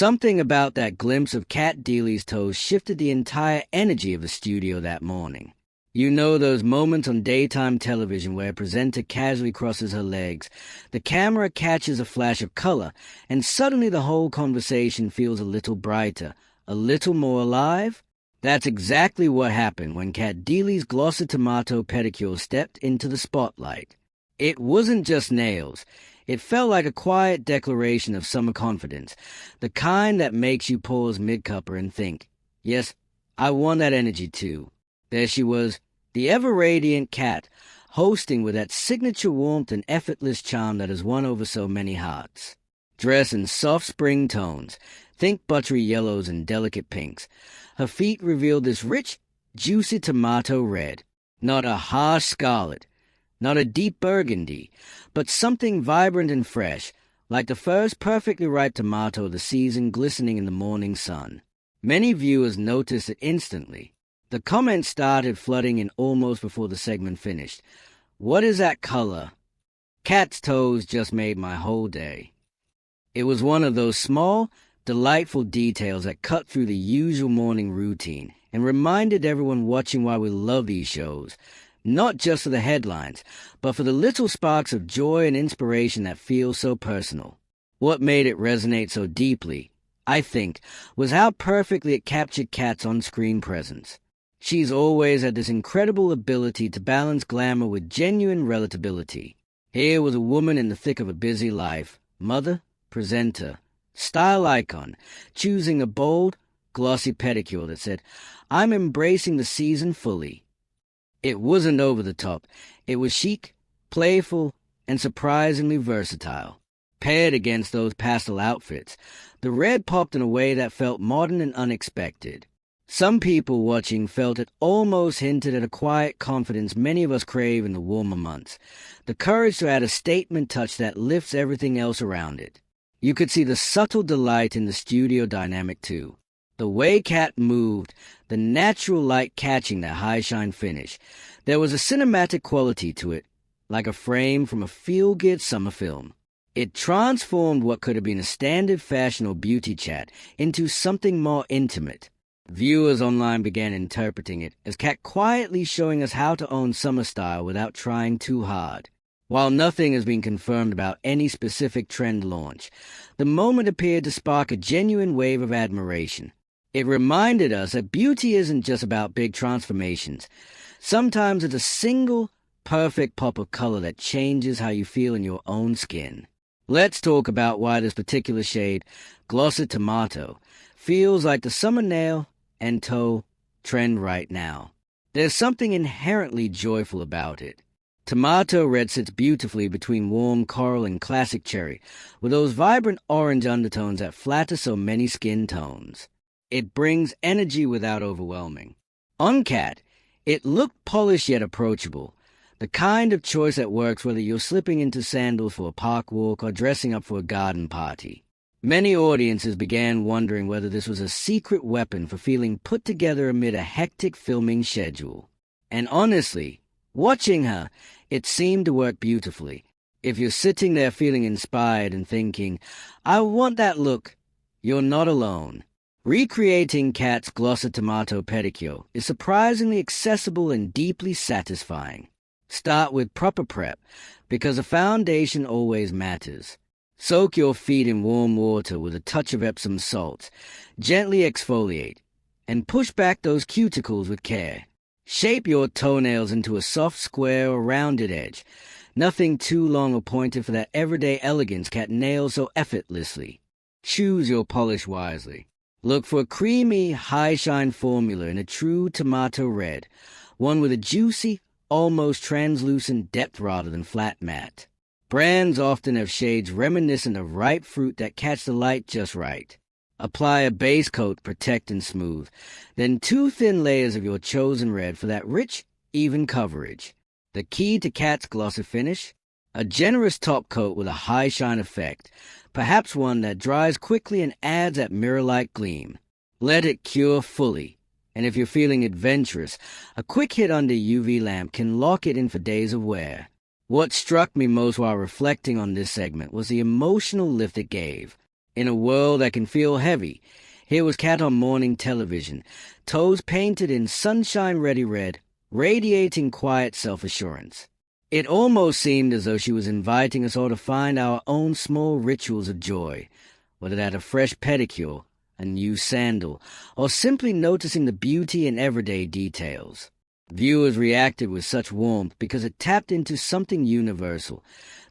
Something about that glimpse of Cat Deeley's toes shifted the entire energy of the studio that morning. You know those moments on daytime television where a presenter casually crosses her legs, the camera catches a flash of color, and suddenly the whole conversation feels a little brighter, a little more alive? That's exactly what happened when Cat Deeley's glossy tomato pedicure stepped into the spotlight. It wasn't just nails. It felt like a quiet declaration of summer confidence, the kind that makes you pause mid-cupper and think, yes, I want that energy too. There she was, the ever-radiant Cat, hosting with that signature warmth and effortless charm that has won over so many hearts. Dressed in soft spring tones, think buttery yellows and delicate pinks, her feet revealed this rich, juicy tomato red, not a harsh scarlet, not a deep burgundy, but something vibrant and fresh, like the first perfectly ripe tomato of the season glistening in the morning sun. Many viewers noticed it instantly. The comments started flooding in almost before the segment finished. What is that color? Cat's toes just made my whole day. It was one of those small, delightful details that cut through the usual morning routine and reminded everyone watching why we love these shows, not just for the headlines, but for the little sparks of joy and inspiration that feel so personal. What made it resonate so deeply, I think, was how perfectly it captured Cat's on-screen presence. She's always had this incredible ability to balance glamour with genuine relatability. Here was a woman in the thick of a busy life, mother, presenter, style icon, choosing a bold, glossy pedicure that said, "I'm embracing the season fully." It wasn't over the top. It was chic, playful, and surprisingly versatile. Paired against those pastel outfits, the red popped in a way that felt modern and unexpected. Some people watching felt it almost hinted at a quiet confidence many of us crave in the warmer months, the courage to add a statement touch that lifts everything else around it. You could see the subtle delight in the studio dynamic too. The way Cat moved, the natural light catching that high-shine finish. There was a cinematic quality to it, like a frame from a feel-good summer film. It transformed what could have been a standard fashion or beauty chat into something more intimate. Viewers online began interpreting it as Cat quietly showing us how to own summer style without trying too hard. While nothing has been confirmed about any specific trend launch, the moment appeared to spark a genuine wave of admiration. It reminded us that beauty isn't just about big transformations. Sometimes it's a single, perfect pop of color that changes how you feel in your own skin. Let's talk about why this particular shade, Glossy Tomato, feels like the summer nail and toe trend right now. There's something inherently joyful about it. Tomato red sits beautifully between warm coral and classic cherry, with those vibrant orange undertones that flatter so many skin tones. It brings energy without overwhelming. On Cat, it looked polished yet approachable, the kind of choice that works whether you're slipping into sandals for a park walk or dressing up for a garden party. Many audiences began wondering whether this was a secret weapon for feeling put together amid a hectic filming schedule. And honestly, watching her, it seemed to work beautifully. If you're sitting there feeling inspired and thinking, I want that look, you're not alone. Recreating Cat's Glossy Tomato pedicure is surprisingly accessible and deeply satisfying. Start with proper prep, because a foundation always matters. Soak your feet in warm water with a touch of Epsom salts, gently exfoliate, and push back those cuticles with care. Shape your toenails into a soft square or rounded edge, nothing too long or pointed for that everyday elegance Cat nails so effortlessly. Choose your polish wisely. Look for a creamy, high-shine formula in a true tomato red, one with a juicy, almost translucent depth rather than flat matte. Brands often have shades reminiscent of ripe fruit that catch the light just right. Apply a base coat, protect and smooth, then 2 thin layers of your chosen red for that rich, even coverage. The key to Cat's glossy finish? A generous top coat with a high shine effect, perhaps one that dries quickly and adds that mirror-like gleam. Let it cure fully, and if you're feeling adventurous, a quick hit under UV lamp can lock it in for days of wear. What struck me most while reflecting on this segment was the emotional lift it gave. In a world that can feel heavy, here was Cat on morning television, toes painted in sunshine-ready red, radiating quiet self-assurance. It almost seemed as though she was inviting us all to find our own small rituals of joy, whether that a fresh pedicure, a new sandal, or simply noticing the beauty in everyday details. Viewers reacted with such warmth because it tapped into something universal,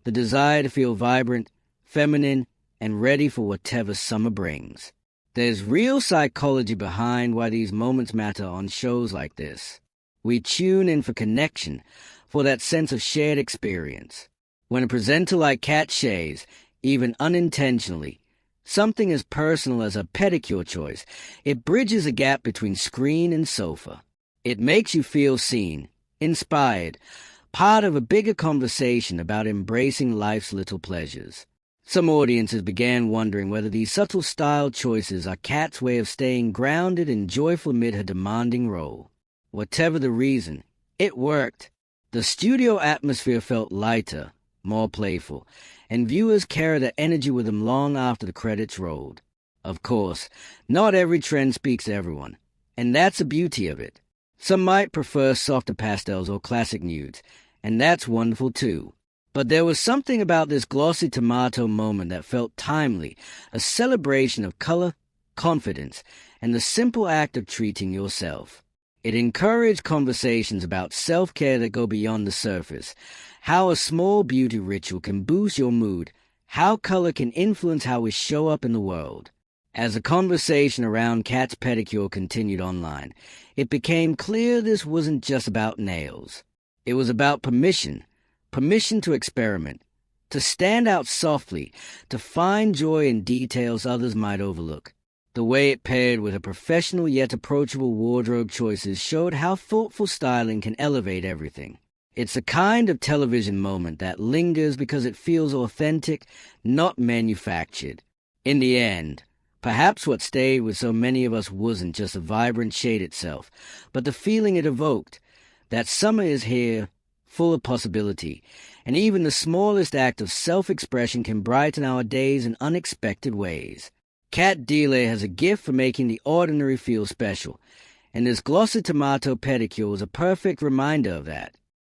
the desire to feel vibrant, feminine, and ready for whatever summer brings. There's real psychology behind why these moments matter on shows like this. We tune in for connection, for that sense of shared experience. When a presenter like Kat shares, even unintentionally, something as personal as a pedicure choice, it bridges a gap between screen and sofa. It makes you feel seen, inspired, part of a bigger conversation about embracing life's little pleasures. Some audiences began wondering whether these subtle style choices are Kat's way of staying grounded and joyful amid her demanding role. Whatever the reason, it worked. The studio atmosphere felt lighter, more playful, and viewers carried the energy with them long after the credits rolled. Of course, not every trend speaks to everyone, and that's the beauty of it. Some might prefer softer pastels or classic nudes, and that's wonderful too. But there was something about this glossy tomato moment that felt timely, a celebration of color, confidence, and the simple act of treating yourself. It encouraged conversations about self-care that go beyond the surface, how a small beauty ritual can boost your mood, how color can influence how we show up in the world. As the conversation around Kat's pedicure continued online, it became clear this wasn't just about nails. It was about permission to experiment, to stand out softly, to find joy in details others might overlook. The way it paired with her professional yet approachable wardrobe choices showed how thoughtful styling can elevate everything. It's a kind of television moment that lingers because it feels authentic, not manufactured. In the end, perhaps what stayed with so many of us wasn't just the vibrant shade itself, but the feeling it evoked, that summer is here, full of possibility, and even the smallest act of self-expression can brighten our days in unexpected ways. Kat Deeley has a gift for making the ordinary feel special, and this glossy tomato pedicure was a perfect reminder of that.